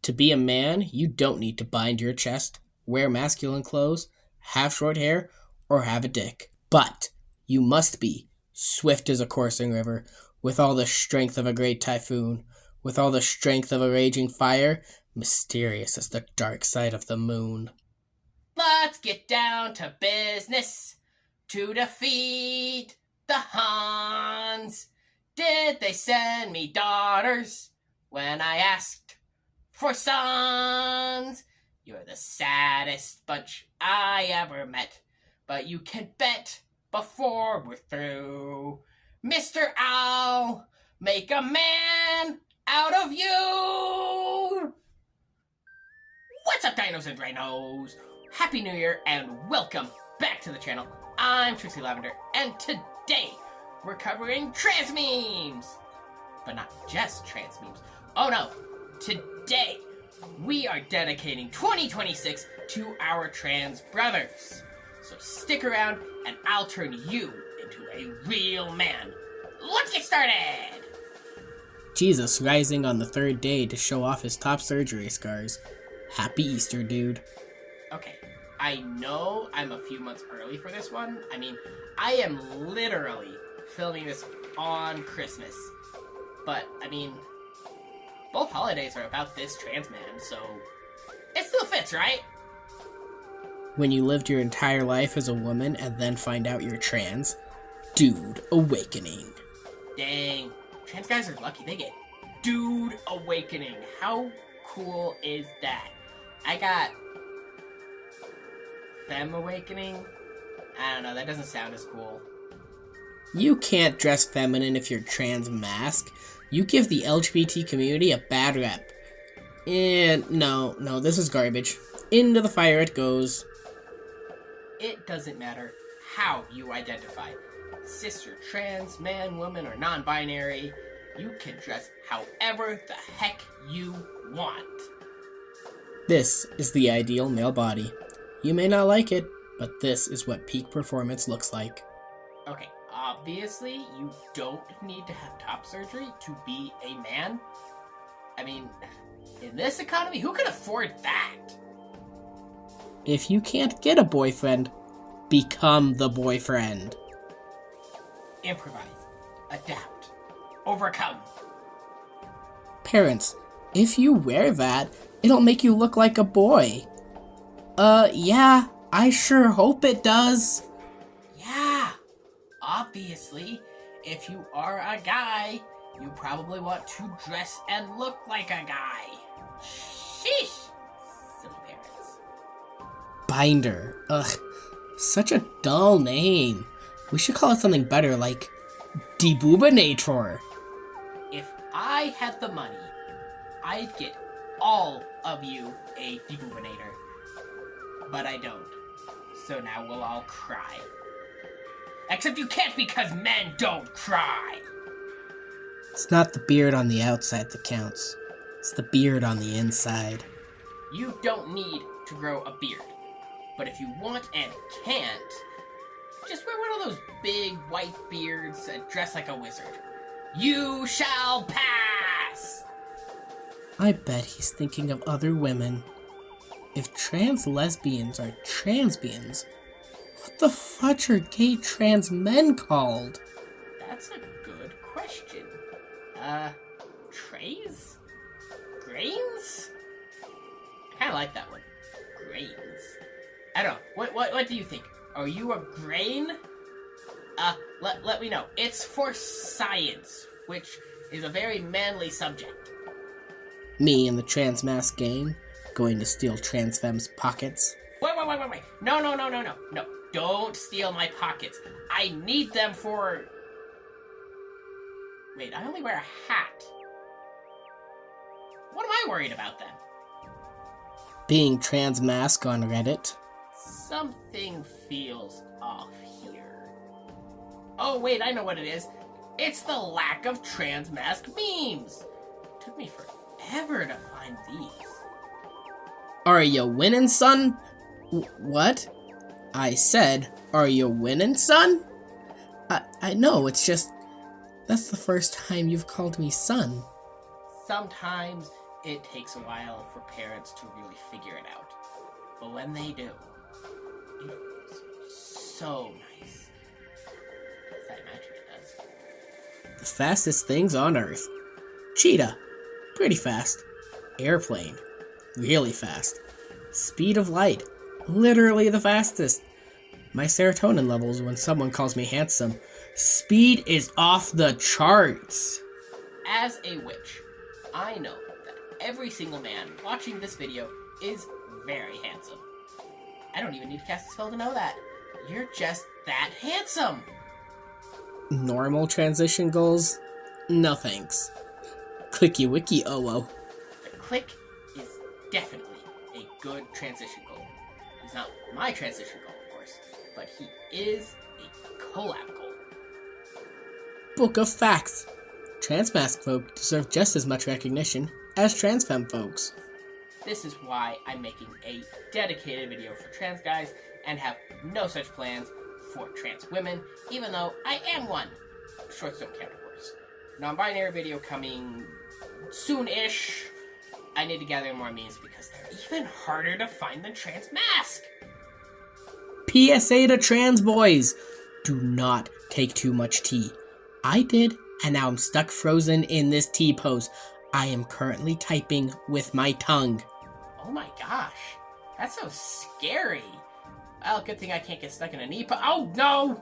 To be a man, you don't need to bind your chest, wear masculine clothes, have short hair, or have a dick. But you must be swift as a coursing river, with all the strength of a great typhoon, with all the strength of a raging fire, mysterious as the dark side of the moon. Let's get down to business to defeat the Huns. Did they send me daughters when I asked for sons? You're the saddest bunch I ever met, but you can bet before we're through, Mr. Owl, make a man out of you! What's up, dinos and rhinos? Happy New Year and welcome back to the channel. I'm Trixie Lavender, and today we're covering trans memes. But not just trans memes. Oh no, today we are dedicating 2026 to our trans brothers. So stick around and I'll turn you into a real man. Let's get started! Jesus rising on the third day to show off his top surgery scars. Happy Easter, dude. Okay, I know I'm a few months early for this one. I mean, I am literally filming this on Christmas. But, I mean, both holidays are about this trans man, so it still fits, right? When you lived your entire life as a woman and then find out you're trans, dude, awakening. Dang, trans guys are lucky. They get dude awakening. How cool is that? I got femme awakening. I don't know, that doesn't sound as cool. You can't dress feminine if you're trans, Masc. You give the LGBT community a bad rep. And no, this is garbage. Into the fire it goes. It doesn't matter how you identify. Cis or trans, man, woman, or non-binary. You can dress however the heck you want. This is the ideal male body. You may not like it, but this is what peak performance looks like. Okay, obviously you don't need to have top surgery to be a man. I mean, in this economy, who can afford that? If you can't get a boyfriend, become the boyfriend. Improvise, adapt, overcome. Parents, if you wear that, it'll make you look like a boy. Yeah, I sure hope it does. Yeah, obviously, if you are a guy, you probably want to dress and look like a guy. Sheesh, silly parents. Binder. Ugh, such a dull name. We should call it something better, like Deboobinator. If I had the money, I'd get all of you a Deboobinator. But I don't. So now we'll all cry. Except you can't because men don't cry! It's not the beard on the outside that counts. It's the beard on the inside. You don't need to grow a beard. But if you want and can't, just wear one of those big white beards and dress like a wizard. You shall pass! I bet he's thinking of other women. If trans lesbians are transbians, what the fudge are gay trans men called? That's a good question. Trays? Grains? I kinda like that one. Grains. I don't know. What do you think? Are you a grain? Let me know. It's for science, which is a very manly subject. Me and the trans Masc gang, going to steal trans femmes' pockets. Wait. No. Don't steal my pockets. I need them for... Wait, I only wear a hat. What am I worried about then? Being trans Masc on Reddit. Something feels off here. Oh wait, I know what it is. It's the lack of trans Masc memes. Took me forever to find these. Are you winning, son? What? I said, are you winning, son? I know, it's just... That's the first time you've called me son. Sometimes it takes a while for parents to really figure it out. But when they do, it feels so nice. As I imagine it does. The fastest things on Earth. Cheetah. Pretty fast. Airplane. Really fast. Speed of light. Literally the fastest. My serotonin levels when someone calls me handsome. Speed is off the charts. As a witch, I know that every single man watching this video is very handsome. I don't even need to cast a spell to know that. You're just that handsome. Normal transition goals? No thanks. Clicky wiki oh. The click is definitely a good transition goal. He's not my transition goal, of course, but he is a collab goal. Book of facts. Trans masc folk deserve just as much recognition as trans femme folks. This is why I'm making a dedicated video for trans guys and have no such plans for trans women, even though I am one. Shorts don't count, of course. Non-binary video coming soon-ish. I need to gather more memes because they're even harder to find than trans masc. PSA to trans boys. Do not take too much tea. I did, and now I'm stuck frozen in this T pose. I am currently typing with my tongue. Oh my gosh. That's so scary. Well, good thing I can't get stuck in a knee pose. Oh no!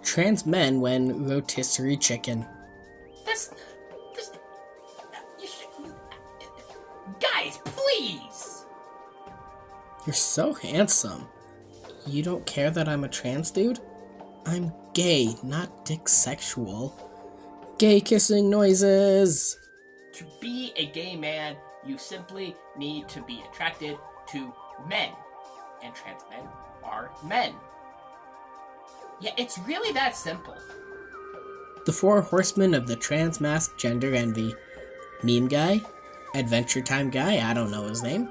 Trans men when rotisserie chicken. This guys, please! You're so handsome. You don't care that I'm a trans dude? I'm gay, not dick sexual. Gay kissing noises. To be a gay man, you simply need to be attracted to men. And trans men are men. Yeah, it's really that simple. The four horsemen of the trans masc gender envy. Meme guy, Adventure Time guy, I don't know his name,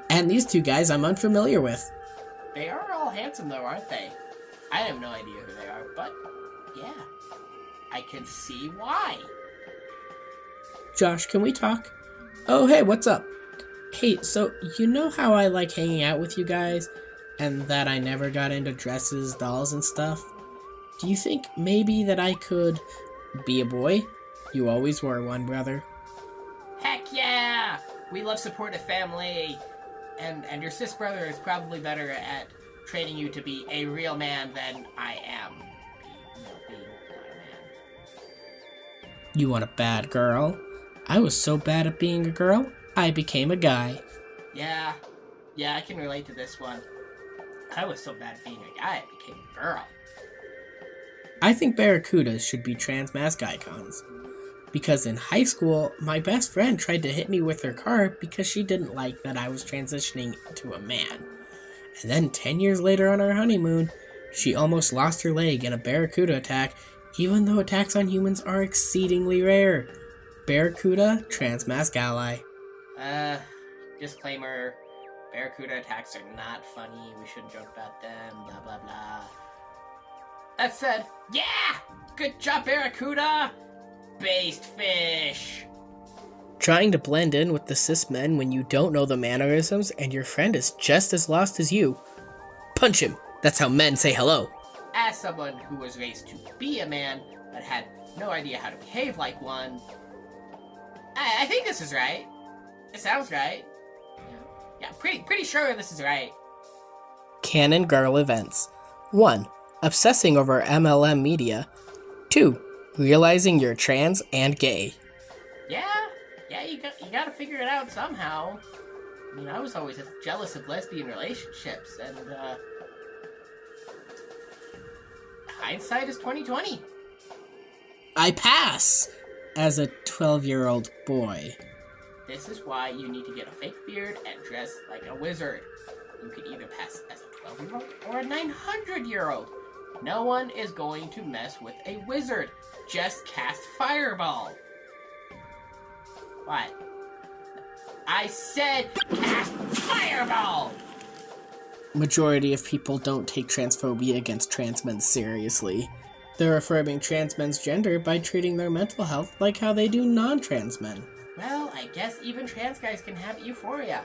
and these two guys I'm unfamiliar with. They are all handsome though, aren't they? I have no idea who they are, but yeah, I can see why. Josh, can we talk? Oh, hey, what's up? Hey, so you know how I like hanging out with you guys, and that I never got into dresses, dolls, and stuff? Do you think maybe that I could be a boy? You always were one, brother. Heck yeah! We love supportive family, and your cis brother is probably better at training you to be a real man than I am. Being not a man. You want a bad girl? I was so bad at being a girl, I became a guy. Yeah, I can relate to this one. I was so bad at being a guy, I became a girl. I think barracudas should be trans masc icons. Because in high school, my best friend tried to hit me with her car because she didn't like that I was transitioning to a man. And then 10 years later on our honeymoon, she almost lost her leg in a barracuda attack, even though attacks on humans are exceedingly rare. Barracuda, trans masc ally. Disclaimer, barracuda attacks are not funny, we shouldn't joke about them, blah blah blah. That said, yeah! Good job, barracuda! Based fish! Trying to blend in with the cis men when you don't know the mannerisms and your friend is just as lost as you. Punch him! That's how men say hello. As someone who was raised to be a man, but had no idea how to behave like one, I think this is right. It sounds right. Yeah, pretty sure this is right. Canon girl events. 1. Obsessing over MLM media. 2. Realizing you're trans and gay. Yeah, you gotta figure it out somehow. I mean, I was always jealous of lesbian relationships, and hindsight is 20/20. I pass as a 12-year-old boy. This is why you need to get a fake beard and dress like a wizard. You can either pass as a 12-year-old or a 900-year-old. No one is going to mess with a wizard. Just cast Fireball. What? I said cast Fireball! Majority of people don't take transphobia against trans men seriously. They're affirming trans men's gender by treating their mental health like how they do non-trans men. Well, I guess even trans guys can have euphoria.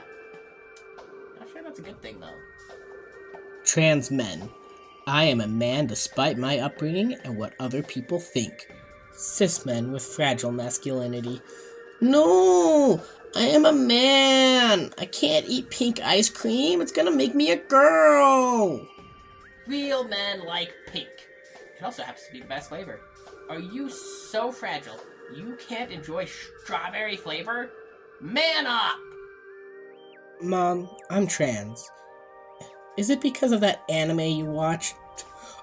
Not sure that's a good thing, though. Trans men. I am a man despite my upbringing and what other people think. Cis men with fragile masculinity. No! I am a man! I can't eat pink ice cream. It's gonna make me a girl! Real men like pink. It also happens to be the best flavor. Are you so fragile you can't enjoy strawberry flavor? Man up! Mom, I'm trans. Is it because of that anime you watched?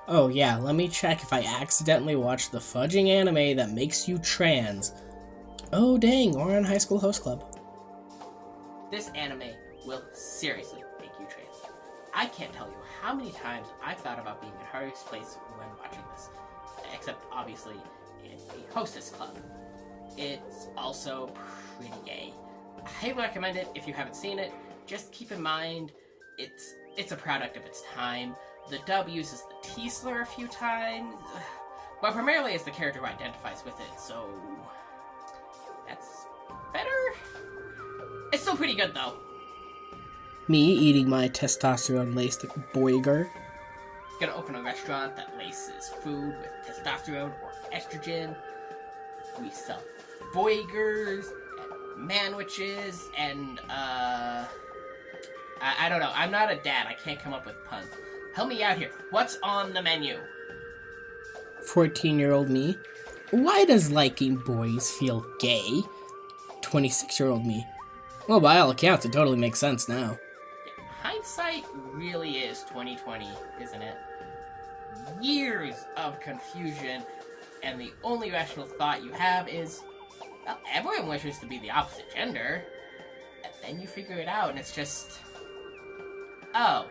Oh yeah, let me check if I accidentally watched the fudging anime that makes you trans. Oh dang, we're on High School Host Club. This anime will seriously make you trans. I can't tell you how many times I've thought about being in Harry's place when watching this. Except, obviously, in a hostess club. It's also pretty gay. I highly recommend it if you haven't seen it. Just keep in mind, it's a product of its time. The dub uses the T slur a few times. Well, primarily as the character who identifies with it, so that's better? It's still pretty good, though. Me eating my testosterone-laced boiger. Gonna open a restaurant that laces food with testosterone or estrogen. We sell boigers and manwiches and I don't know. I'm not a dad. I can't come up with puns. Help me out here. What's on the menu? 14-year-old me. Why does liking boys feel gay? 26-year-old me. Well, by all accounts, it totally makes sense now. Yeah, hindsight really is 2020, isn't it? Years of confusion, and the only rational thought you have is, well, everyone wishes to be the opposite gender. And then you figure it out, and it's just, oh.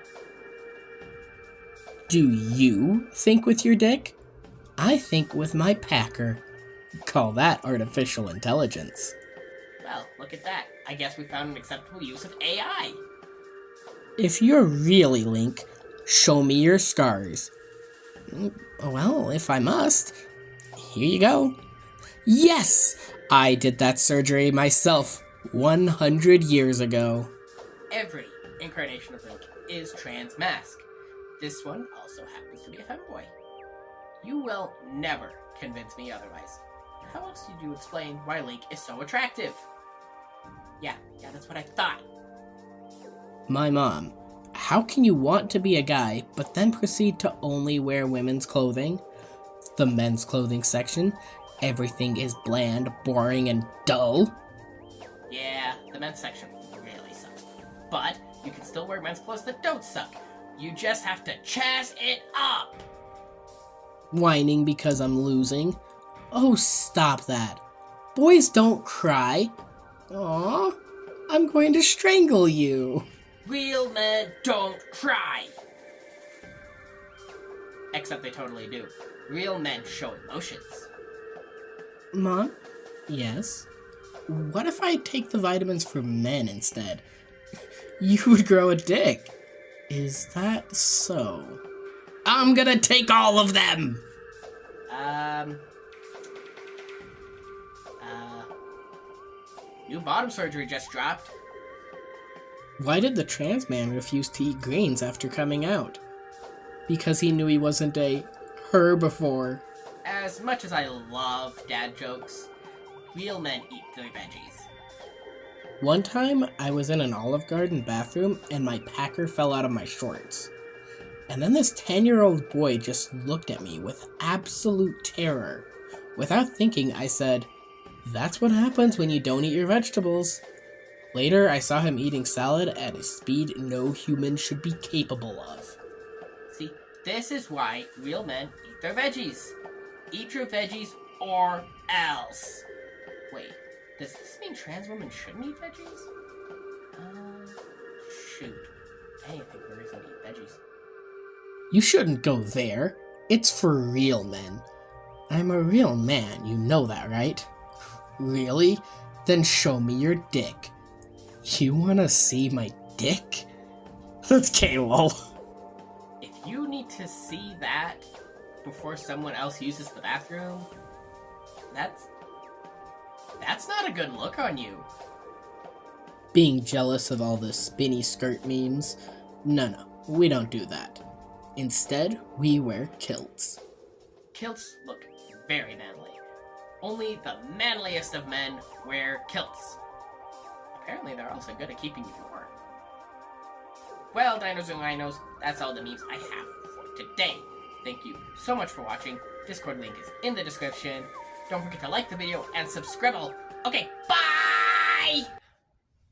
Do you think with your dick? I think with my packer. Call that artificial intelligence. Well, look at that. I guess we found an acceptable use of AI. If you're really Link, show me your scars. Well, if I must. Here you go. Yes! I did that surgery myself 100 years ago. Every incarnation of Link is trans Masc. This one also happens to be a femboy. You will never convince me otherwise. How else did you explain why Link is so attractive? Yeah, that's what I thought. My mom. How can you want to be a guy, but then proceed to only wear women's clothing? The men's clothing section, everything is bland, boring, and dull. Yeah, the men's section really sucks. But you can still wear men's clothes that don't suck. You just have to chaz it up. Whining because I'm losing. Oh, stop that. Boys don't cry. Aw, I'm going to strangle you. Real men don't cry. Except they totally do. Real men show emotions. Mom? Yes? What if I take the vitamins for men instead? You would grow a dick. Is that so? I'm gonna take all of them! New bottom surgery just dropped. Why did the trans man refuse to eat greens after coming out? Because he knew he wasn't a her before. As much as I love dad jokes, real men eat their veggies. One time, I was in an Olive Garden bathroom and my packer fell out of my shorts. And then this 10-year-old boy just looked at me with absolute terror. Without thinking, I said, "That's what happens when you don't eat your vegetables." Later, I saw him eating salad at a speed no human should be capable of. See, this is why real men eat their veggies. Eat your veggies or else. Wait, does this mean trans women shouldn't eat veggies? Shoot. I didn't think there was reason to eat veggies. You shouldn't go there. It's for real men. I'm a real man, you know that, right? Really? Then show me your dick. You wanna see my dick? That's gay, lol. If you need to see that before someone else uses the bathroom, that's That's not a good look on you. Being jealous of all the spinny skirt memes? No, we don't do that. Instead, we wear kilts. Kilts look very manly. Only the manliest of men wear kilts. Apparently, they're also good at keeping you warm. Well, dinos and rhinos, that's all the memes I have for today. Thank you so much for watching. Discord link is in the description. Don't forget to like the video and subscribe. Okay, bye!